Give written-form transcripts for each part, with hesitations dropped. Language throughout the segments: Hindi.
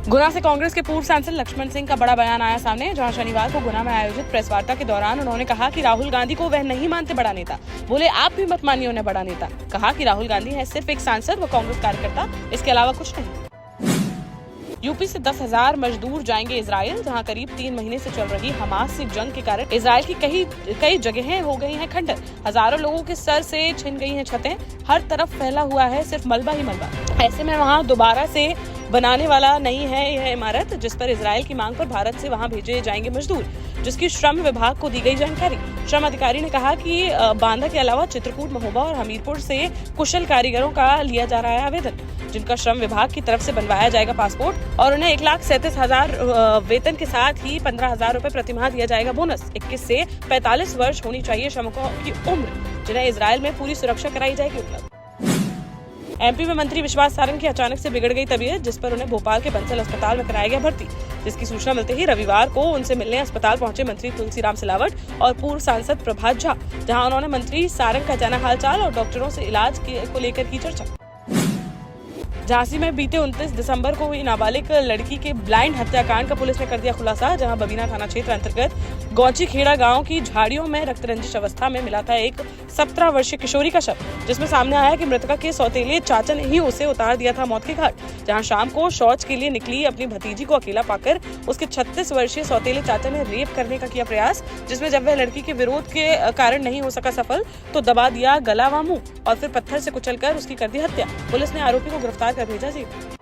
गुना से कांग्रेस के पूर्व सांसद लक्ष्मण सिंह का बड़ा बयान आया सामने, जहां शनिवार को गुना में आयोजित प्रेस वार्ता के दौरान उन्होंने कहा कि राहुल गांधी को वह नहीं मानते बड़ा नेता। बोले आप भी मत मानिए उन्हें बड़ा नेता। कहा कि राहुल गांधी है सिर्फ एक सांसद व कांग्रेस कार्यकर्ता, इसके अलावा कुछ नहीं। यूपी से 10,000 मजदूर जाएंगे इजराइल, जहां करीब 3 महीने से चल रही हमास से जंग के कारण इजराइल की कई जगहें हो गई हैं खंडर। हजारों लोगों के सर से छिन गई हैं छतें, हर तरफ फैला हुआ है सिर्फ मलबा ही मलबा। ऐसे में वहां दोबारा से बनाने वाला नहीं है यह इमारत, जिस पर इजराइल की मांग पर भारत से वहां भेजे जाएंगे मजदूर, जिसकी श्रम विभाग को दी गई जानकारी। श्रम अधिकारी ने कहा कि बांदा के अलावा चित्रकूट, महोबा और हमीरपुर से कुशल कारीगरों का लिया जा रहा है आवेदन, जिनका श्रम विभाग की तरफ से बनवाया जाएगा पासपोर्ट और उन्हें 1,37,000 वेतन के साथ ही 15,000 रुपए प्रतिमाह दिया जाएगा बोनस। 21 से 45 वर्ष होनी चाहिए श्रमिकों की उम्र, जिन्हें इजराइल में पूरी सुरक्षा कराई जाएगी उपलब्ध। एमपी में मंत्री विश्वास सारंग की अचानक से बिगड़ गई तबीयत, जिस पर उन्हें भोपाल के बंसल अस्पताल में कराया गया भर्ती, जिसकी सूचना मिलते ही रविवार को उनसे मिलने अस्पताल पहुंचे मंत्री तुलसीराम सिलावट और पूर्व सांसद प्रभात झा, जहां उन्होंने मंत्री सारंग का जाना हालचाल और डॉक्टरों से इलाज को लेकर की चर्चा। झांसी में बीते 29 दिसंबर को हुई नाबालिग लड़की के ब्लाइंड हत्याकांड का पुलिस ने कर दिया खुलासा, जहां बबीना थाना क्षेत्र अंतर्गत गौची खेड़ा गांव की झाड़ियों में रक्तरंजित अवस्था में मिला था एक 17 वर्षीय किशोरी का शव, जिसमें सामने आया कि मृतका के सौतेले चाचा ने ही उसे उतार दिया था मौत के घाट। जहां शाम को शौच के लिए निकली अपनी भतीजी को अकेला पाकर उसके 36 वर्षीय सौतेले चाचा ने रेप करने का किया प्रयास, जिसमें जब वह लड़की के विरोध के कारण नहीं हो सका सफल तो दबा दिया गला व मुंह और फिर पत्थर से कुचलकर उसकी कर दी हत्या। पुलिस ने आरोपी को गिरफ्तार कर भेजा जेल।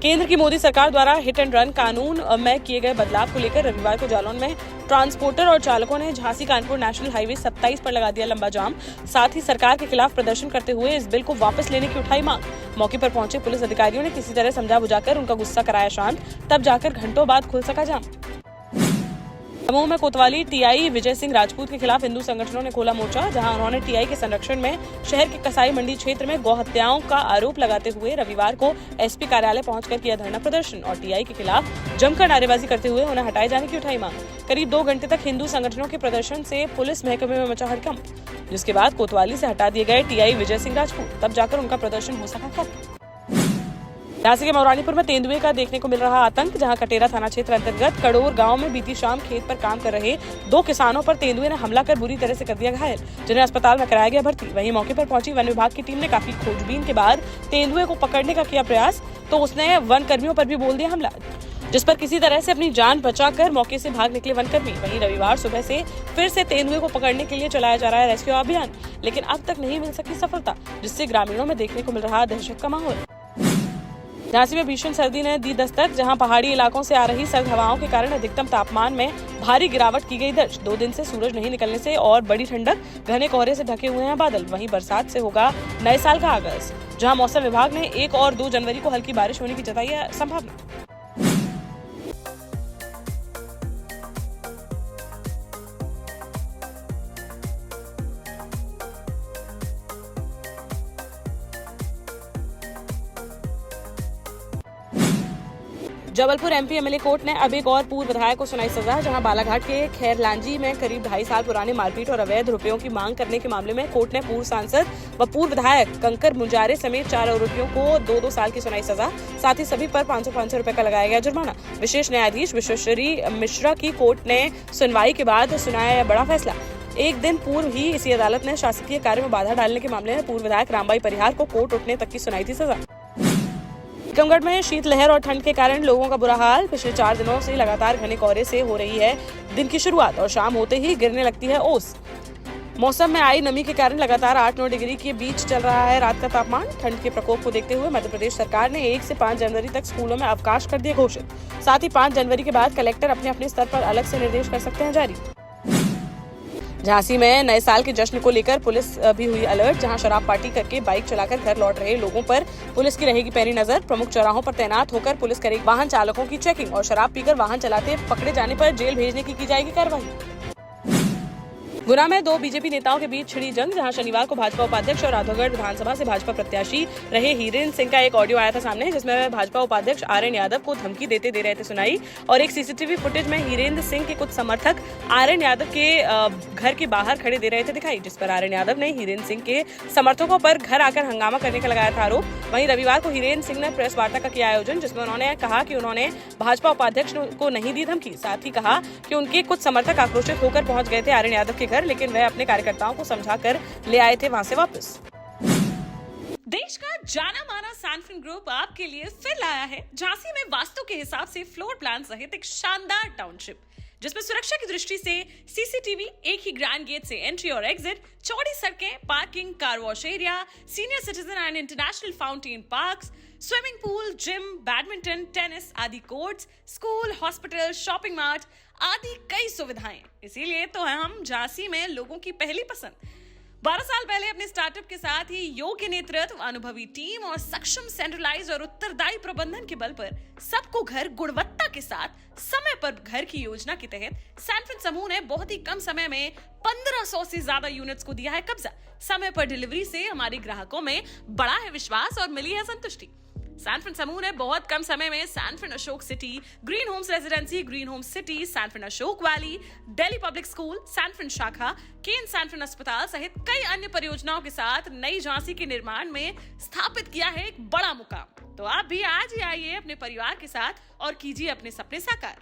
केंद्र की मोदी सरकार द्वारा हिट एंड रन कानून में किए गए बदलाव को लेकर रविवार को जालौन में ट्रांसपोर्टर और चालकों ने झांसी कानपुर नेशनल हाईवे 27 पर लगा दिया लंबा जाम। साथ ही सरकार के खिलाफ प्रदर्शन करते हुए इस बिल को वापस लेने की उठाई मांग। मौके पर पहुंचे पुलिस अधिकारियों ने किसी तरह समझा बुझाकर उनका गुस्सा कराया शांत, तब जाकर घंटों बाद खुल सका जाम। दमोह में कोतवाली टीआई विजय सिंह राजपूत के खिलाफ हिंदू संगठनों ने खोला मोर्चा, जहां उन्होंने टीआई के संरक्षण में शहर के कसाई मंडी क्षेत्र में गौ हत्याओं का आरोप लगाते हुए रविवार को एसपी कार्यालय पहुंचकर किया धरना प्रदर्शन और टीआई के खिलाफ जमकर नारेबाजी करते हुए उन्हें हटाए जाने की उठाई मांग। करीब 2 घंटे तक हिंदू संगठनों के प्रदर्शन से पुलिस महकमे में मचा हड़कंप, जिसके बाद कोतवाली से हटा दिए गए टीआई विजय सिंह राजपूत, तब जाकर उनका प्रदर्शन हो सका खत्म। झांसी के मौरानीपुर में तेंदुए का देखने को मिल रहा आतंक, जहां कटेरा थाना क्षेत्र अंतर्गत कड़ोर गांव में बीती शाम खेत पर काम कर रहे 2 किसानों पर तेंदुए ने हमला कर बुरी तरह से कर दिया घायल, जिन्हें अस्पताल में कराया गया भर्ती। वहीं मौके पर पहुंची वन विभाग की टीम ने काफी खोजबीन के बाद तेंदुए को पकड़ने का किया प्रयास, तो उसने वन कर्मियों पर भी बोल दिया हमला, जिस पर किसी तरह से अपनी जान बचाकर मौके से भाग निकले वनकर्मी। वहीं रविवार सुबह से फिर से तेंदुए को पकड़ने के लिए चलाया जा रहा है रेस्क्यू अभियान, लेकिन अब तक नहीं मिल सकी सफलता, जिससे ग्रामीणों में देखने को मिल रहा दहशत का माहौल। झांसी में भीषण सर्दी ने दी दस्तक, जहां पहाड़ी इलाकों से आ रही सर्द हवाओं के कारण अधिकतम तापमान में भारी गिरावट की गई दर्ज। 2 दिन से सूरज नहीं निकलने से और बड़ी ठंडक, घने कोहरे से ढके हुए हैं बादल। वहीं बरसात से होगा नए साल का आगाज, जहां मौसम विभाग ने 1 और 2 जनवरी को हल्की बारिश होने की जताई है संभावना। जबलपुर एमपी एमएलए कोर्ट ने अब एक और पूर्व विधायक को सुनाई सजा, जहां बालाघाट के खैरलांजी में करीब 2.5 साल पुराने मारपीट और अवैध रुपयों की मांग करने के मामले में कोर्ट ने पूर्व सांसद व पूर्व विधायक कंकर मुंजारे समेत 4 आरोपियों को 2-2 साल की सुनाई सजा, साथ ही सभी पर 500-500 रुपए का लगाया गया जुर्माना। विशेष न्यायाधीश विश्वेश्वरी मिश्रा की कोर्ट ने सुनवाई के बाद सुनाया बड़ा फैसला। एक दिन पूर्व ही इसी अदालत ने शासकीय कार्य में बाधा डालने के मामले में पूर्व विधायक रामबाई परिहार को कोर्ट उठने तक की सुनाई थी सजा। टीकमगढ़ में शीतलहर और ठंड के कारण लोगों का बुरा हाल। पिछले 4 दिनों से लगातार घने कोहरे से हो रही है दिन की शुरुआत और शाम होते ही गिरने लगती है ओस। मौसम में आई नमी के कारण लगातार 8-9 डिग्री के बीच चल रहा है रात का तापमान। ठंड के प्रकोप को देखते हुए मध्य प्रदेश सरकार ने 1 से 5 जनवरी तक स्कूलों में अवकाश कर दिए घोषित। साथ ही 5 जनवरी के बाद कलेक्टर अपने अपने स्तर पर अलग से निर्देश कर सकते हैं जारी। झांसी में नए साल के जश्न को लेकर पुलिस भी हुई अलर्ट, जहां शराब पार्टी करके बाइक चलाकर घर लौट रहे लोगों पर पुलिस की रहेगी पैनी नजर। प्रमुख चौराहों पर तैनात होकर पुलिस करेगी वाहन चालकों की चेकिंग और शराब पीकर वाहन चलाते पकड़े जाने पर जेल भेजने की जाएगी कार्रवाई। गुना में दो बीजेपी नेताओं के बीच छिड़ी जंग, जहां शनिवार को भाजपा उपाध्यक्ष और राधौगढ़ विधानसभा से भाजपा प्रत्याशी रहे हीरेन्द्र सिंह का एक ऑडियो आया था सामने, जिसमें वह भाजपा उपाध्यक्ष आर्यन यादव को धमकी देते दे रहे थे सुनाई। और एक सीसीटीवी फुटेज में हीरेन्द्र सिंह के कुछ समर्थक आर्यन यादव के घर के बाहर खड़े दे रहे थे दिखाई, जिस पर आर्यन यादव ने हीरेन्द्र सिंह के समर्थकों पर घर आकर हंगामा करने का लगाया था आरोप। वहीं रविवार को हीरेन्द्र सिंह ने प्रेस वार्ता का किया आयोजन, जिसमें उन्होंने कहा कि उन्होंने भाजपा उपाध्यक्ष को नहीं दी धमकी। साथ ही कहा कि उनके कुछ समर्थक आक्रोशित होकर पहुंच गए थे आर्यन यादव के घर, लेकिन वह अपने कार्यकर्ताओं को समझाकर ले आए थे वहां से वापस। देश का जाना माना सैनफिन ग्रुप आपके लिए फिर लाया है झांसी में वास्तु के हिसाब से फ्लोर प्लान सहित एक शानदार टाउनशिप, जिसमें सुरक्षा की दृष्टि से सीसीटीवी, एक ही ग्रैंड गेट से एंट्री और एग्जिट, चौड़ी सड़कें, parking, car wash area, senior citizen and international fountain parks, swimming pool, gym, badminton, tennis आदि courts, school, hospital, shopping mart आदि कई सुविधाएं। इसीलिए तो हम झांसी में लोगों की पहली पसंद। 12 साल पहले अपने स्टार्टअप के साथ ही योग्य नेतृत्व, अनुभवी टीम और सक्षम सेंट्रलाइज और उत्तरदायी प्रबंधन के बल पर सबको घर गुणवत्ता के साथ समय पर घर की योजना के तहत सैनफिन समूह ने बहुत ही कम समय में 1500 से ज्यादा यूनिट्स को दिया है कब्जा। समय पर डिलीवरी से हमारे ग्राहकों में बड़ा है विश्वास और मिली है संतुष्टि। सैनफिन समूह ने बहुत कम समय में सैनफिन Ashok city, green homes residency, green homes city, सैनफिन Ashok valley, Delhi public school, सैनफिन शाखा, केन सैनफिन अस्पताल सहित कई अन्य परियोजनाओं के साथ नई झांसी के निर्माण में स्थापित किया है एक बड़ा मुकाम। तो आप भी आज ही आइए अपने परिवार के साथ और कीजिए अपने सपने साकार।